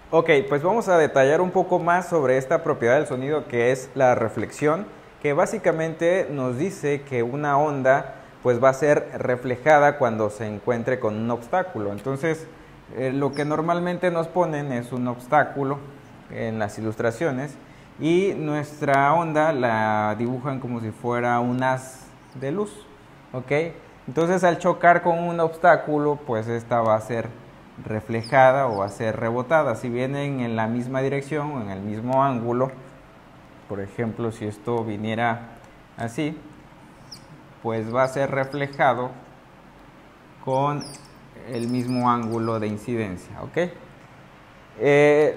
Ok, pues vamos a detallar un poco más sobre esta propiedad del sonido que es la reflexión, que básicamente nos dice que una onda pues va a ser reflejada cuando se encuentre con un obstáculo. Entonces, lo que normalmente nos ponen es un obstáculo en las ilustraciones y nuestra onda la dibujan como si fuera un haz de luz, ¿ok? Entonces, al chocar con un obstáculo, pues esta va a ser reflejada o va a ser rebotada. Si vienen en la misma dirección o en el mismo ángulo, por ejemplo, si esto viniera así, pues va a ser reflejado con el mismo ángulo de incidencia, ¿ok?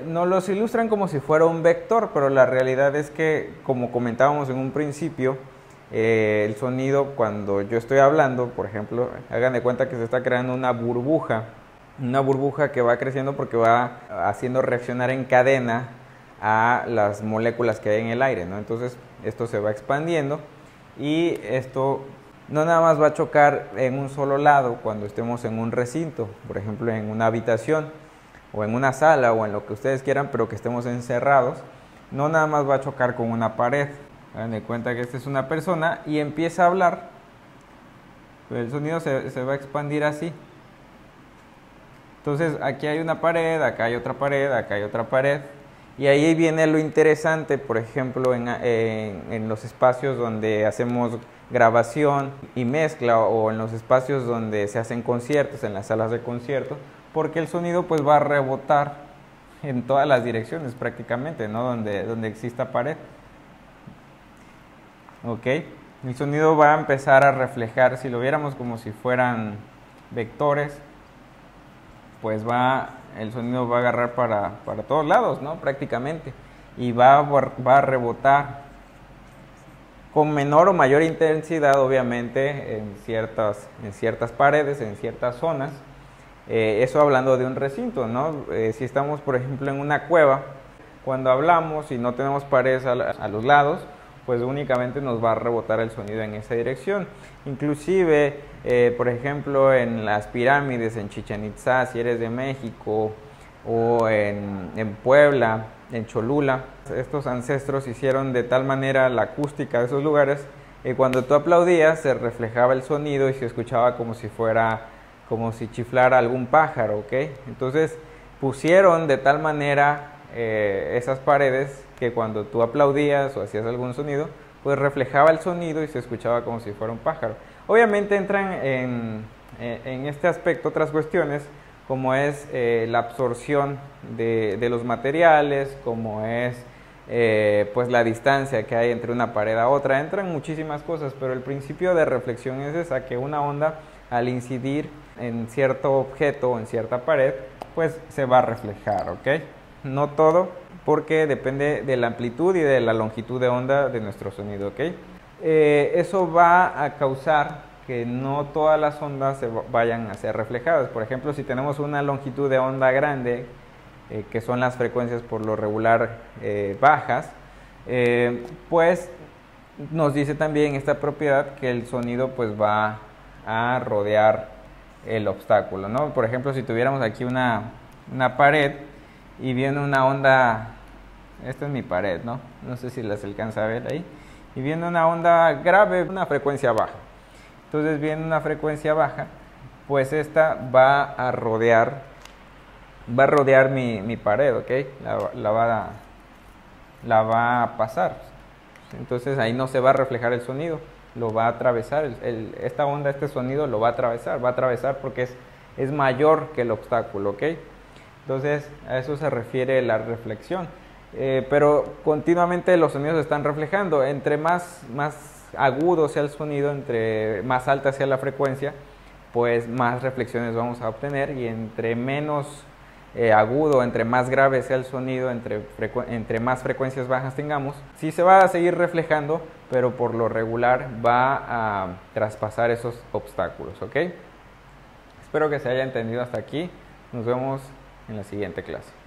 Nos los ilustran como si fuera un vector, pero la realidad es que, como comentábamos en un principio, el sonido cuando yo estoy hablando, por ejemplo, hagan de cuenta que se está creando una burbuja que va creciendo porque va haciendo reaccionar en cadena a las moléculas que hay en el aire, ¿no? Entonces esto se va expandiendo y esto no nada más va a chocar en un solo lado cuando estemos en un recinto, por ejemplo en una habitación o en una sala o en lo que ustedes quieran, pero que estemos encerrados, no nada más va a chocar con una pared. Hagan de cuenta que esta es una persona y empieza a hablar, pues el sonido se va a expandir así. Entonces aquí hay una pared, acá hay otra pared, acá hay otra pared. Y ahí viene lo interesante, por ejemplo, en los espacios donde hacemos grabación y mezcla o en los espacios donde se hacen conciertos, en las salas de conciertos, porque el sonido pues va a rebotar en todas las direcciones prácticamente, ¿no? Donde exista pared. ¿Ok? El sonido va a empezar a reflejar, si lo viéramos como si fueran vectores, pues el sonido va a agarrar para todos lados, ¿no? Prácticamente. Y va a rebotar con menor o mayor intensidad, obviamente, en ciertas paredes, en ciertas zonas. Eso hablando de un recinto, ¿no? Si estamos, por ejemplo, en una cueva, cuando hablamos y no tenemos paredes a los lados, pues únicamente nos va a rebotar el sonido en esa dirección. Inclusive, por ejemplo, en las pirámides, en Chichén Itzá, si eres de México, o en Puebla, en Cholula, estos ancestros hicieron de tal manera la acústica de esos lugares que cuando tú aplaudías se reflejaba el sonido y se escuchaba como si chiflara algún pájaro, ¿ok? Entonces pusieron de tal manera esas paredes que cuando tú aplaudías o hacías algún sonido, pues reflejaba el sonido y se escuchaba como si fuera un pájaro. Obviamente entran en este aspecto otras cuestiones, como es la absorción de los materiales, como es pues la distancia que hay entre una pared a otra. Entran muchísimas cosas, pero el principio de reflexión es esa, que una onda al incidir en cierto objeto o en cierta pared, pues se va a reflejar, ¿ok? No todo, porque depende de la amplitud y de la longitud de onda de nuestro sonido, ¿ok? Eso va a causar que no todas las ondas se vayan a ser reflejadas. Por ejemplo, si tenemos una longitud de onda grande, que son las frecuencias por lo regular bajas, pues nos dice también esta propiedad que el sonido pues va a rodear el obstáculo, ¿no? Por ejemplo, si tuviéramos aquí una pared y viene una onda, esta es mi pared, ¿no? No sé si las alcanza a ver ahí, y viene una onda grave, una frecuencia baja. Entonces viene una frecuencia baja, pues esta va a rodear mi pared, ¿ok? La va a pasar. Entonces ahí no se va a reflejar el sonido, lo va a atravesar, esta onda, este sonido lo va a atravesar porque es mayor que el obstáculo, ¿ok? Entonces a eso se refiere la reflexión. Pero continuamente los sonidos se están reflejando. Entre más agudo sea el sonido, entre más alta sea la frecuencia, pues más reflexiones vamos a obtener, y entre menos agudo, entre más grave sea el sonido, entre más frecuencias bajas tengamos, sí se va a seguir reflejando, pero por lo regular va a traspasar esos obstáculos, ¿ok? Espero que se haya entendido hasta aquí. Nos vemos en la siguiente clase.